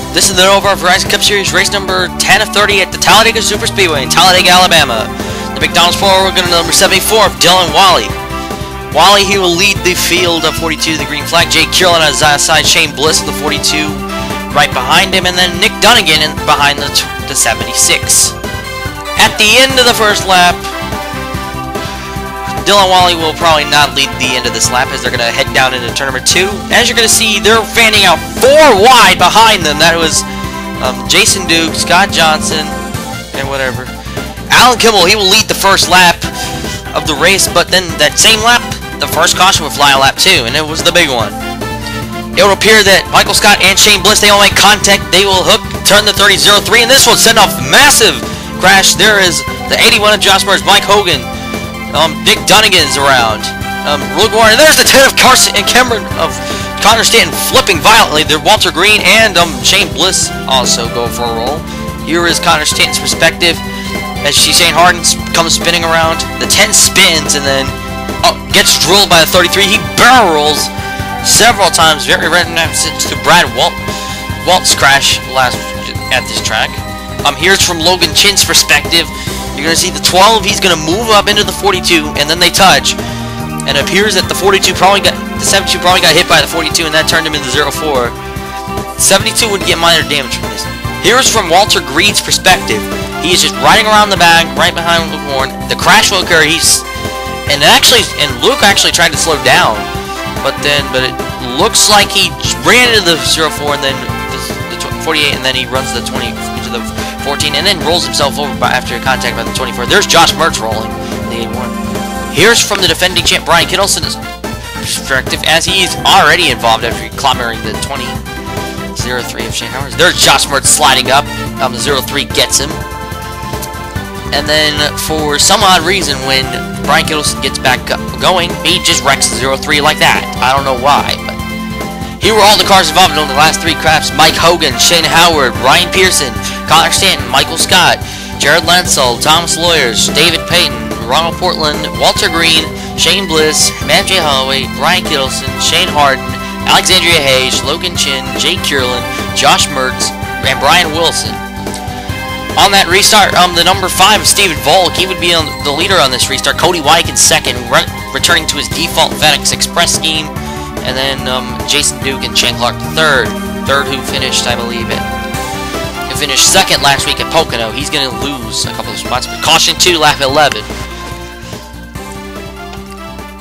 This is the NOVAR Verizon Cup Series race number 10 of 30 at the Talladega Superspeedway in Talladega, Alabama. The McDonald's 4, we're going to number 74 of Dylan Wally. Wally, he will lead the field of 42, the green flag. Jake Curlin on his side, Shane Bliss in the 42 right behind him, and then Nick Dunnigan behind the 76. At the end of the first lap, Dylan Wally will probably not lead the end of this lap as they're going to head down into turn number 2. As you're going to see, they're fanning out 4 wide behind them. That was Jason Duke, Scott Johnson, and whatever. Alan Kimmel, he will lead the first lap of the race, but then that same lap, the first caution would fly on lap 2, and it was the big one. It would appear that Michael Scott and Shane Bliss, they will make contact. They will hook, turn the 30-03, and this will send off massive crash. There is the 81 of Josh Murray's Mike Hogan. Dick Dunnigan's around. Luke Warren, and there's the 10 of Carson and Cameron of Connor Stanton flipping violently. They're Walter Green and Shane Bliss also go for a roll. Here is Connor Stanton's perspective as Shane Harden comes spinning around. The 10 spins and then gets drilled by the 33. He barrel rolls several times, very reminiscent to Brad Walt's crash last at this track. Here's from Logan Chin's perspective. You're going to see the 12, he's going to move up into the 42, and then they touch. And it appears that the 72 probably got, the 72 probably got hit by the 42, and that turned him into 04. 72 would get minor damage from this. Here's from Walter Green's perspective. He is just riding around the back, right behind Luke Warren. The crash will occur. And Luke actually tried to slow down, but it looks like he ran into the 04 and then the 48, and then he runs the 20 into the 14, and then rolls himself over after contact by the 24. There's Josh Mertz rolling in the 81. Here's from the defending champ Brian Kittelson's perspective, as he's already involved after clobbering the 20-03 of Shane Howard. There's Josh Mertz sliding up. The 03 gets him. And then, for some odd reason, when Brian Kittleson gets back going, he just wrecks the 03 like that. I don't know why, but here were all the cars involved in the last 3 crafts. Mike Hogan, Shane Howard, Ryan Pearson, Connor Stanton, Michael Scott, Jared Lansell, Thomas Lawyers, David Payton, Ronald Portland, Walter Green, Shane Bliss, Matt J. Holloway, Brian Kittleson, Shane Harden, Alexandria Hayes, Logan Chin, Jake Curlin, Josh Mertz, and Brian Wilson. On that restart, the number 5, Stephen Volk, he would be the leader on this restart. Cody Weick in second, returning to his default FedEx Express scheme. And then Jason Duke and Shane Clark third who finished, I believe, he finished second last week at Pocono. He's going to lose a couple of spots. But caution 2, lap 11.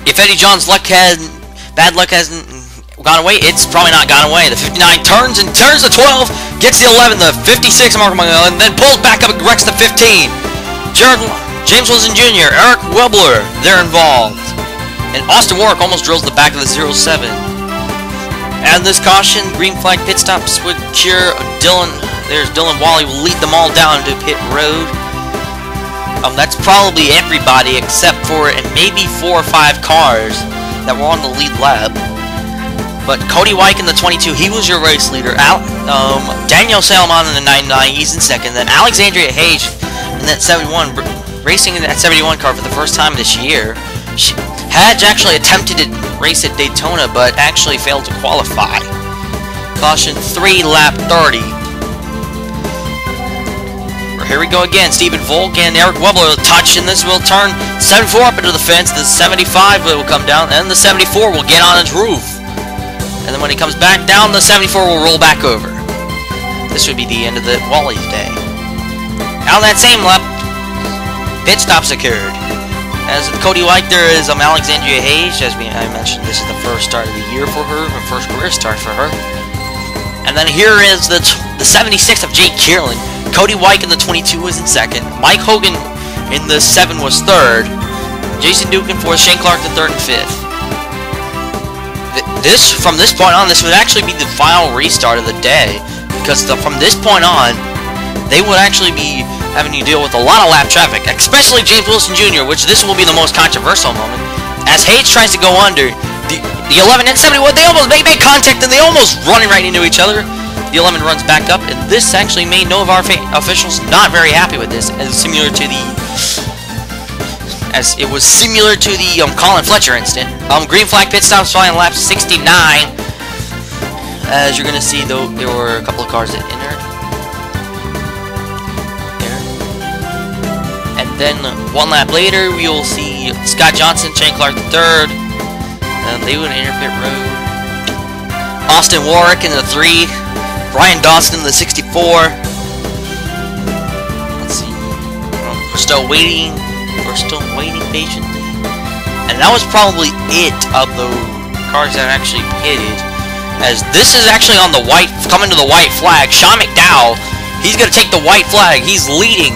If Eddie John's bad luck hasn't gone away, it's probably not gone away. The 59 turns the 12, gets the 11, the 56 Mark Mango, and then pulls back up and wrecks the 15. James Wilson Jr., Eric Webler, they're involved. And Austin Warwick almost drills the back of the 07. And this caution, green flag pit stops would cure Dylan. There's Dylan Wally will lead them all down to pit road. That's probably everybody except for maybe 4 or 5 cars that were on the lead lap. But Cody Weick in the 22, he was your race leader. Daniel Salomon in the 99, he's in second. Then Alexandria Hayes in that 71, racing in that 71 car for the first time this year. She had actually attempted to race at Daytona, but actually failed to qualify. Caution 3, lap 30. Here we go again. Stephen Volk and Eric Webler will touch, and this will turn 74 up into the fence. The 75 will come down, and the 74 will get on its roof. And then when he comes back down, the 74 will roll back over. This would be the end of the Wally's day. On that same lap, pit stops occurred. As with Cody Weick, there is Alexandria Hayes. As I mentioned, this is the first start of the year for her, her first career start for her. And then here is the 76 of Jake Curlin. Cody Weick in the 22 was in second. Mike Hogan in the 7 was third. Jason Duke in 4th. Shane Clark in 3rd and 5th. From this point on, this would actually be the final restart of the day, because from this point on, they would actually be having to deal with a lot of lap traffic, especially James Wilson Jr., which this will be the most controversial moment, as Hayes tries to go under. The 11 and 71, they make contact, and they almost run right into each other. The 11 runs back up, and this actually made NOVAR officials not very happy with this, as it was similar to the Colin Fletcher incident. Green flag pit stops flying lap 69. As you're gonna see, though, there were a couple of cars that entered. There. And then one lap later, you'll see Scott Johnson, Shane Clark III, and they would enter pit road. Austin Warwick in the 3, Brian Dawson in the 64. Let's see. We're still waiting. We're still waiting patiently. And that was probably it of the cars that actually pitted. As this is actually on the white, coming to the white flag. Sean McDowell, he's going to take the white flag. He's leading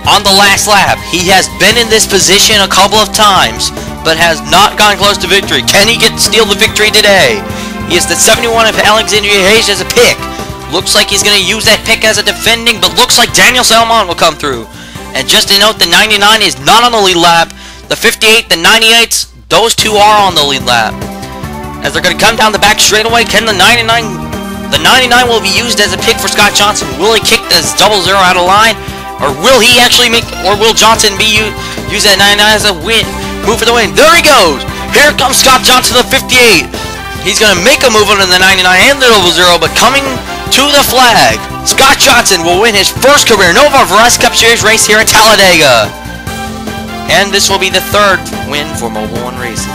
on the last lap. He has been in this position a couple of times, but has not gone close to victory. Can he steal the victory today? He is the 71 of Alexandria Hayes as a pick. Looks like he's going to use that pick as a defending, but looks like Daniel Salmon will come through. And just to note, the 99 is not on the lead lap. The 58, the 98s, those two are on the lead lap. As they're going to come down the back straightaway, can the 99 will be used as a pick for Scott Johnson. Will he kick this 00 out of line? Or will he actually will Johnson use that 99 as a win? Move for the win. There he goes. Here comes Scott Johnson, the 58. He's going to make a move on the 99 and the 00, but coming to the flag, Scott Johnson will win his first career NOVAR Verizon Cup Series race here at Talladega. And this will be the 3rd win for Mobile One Racing.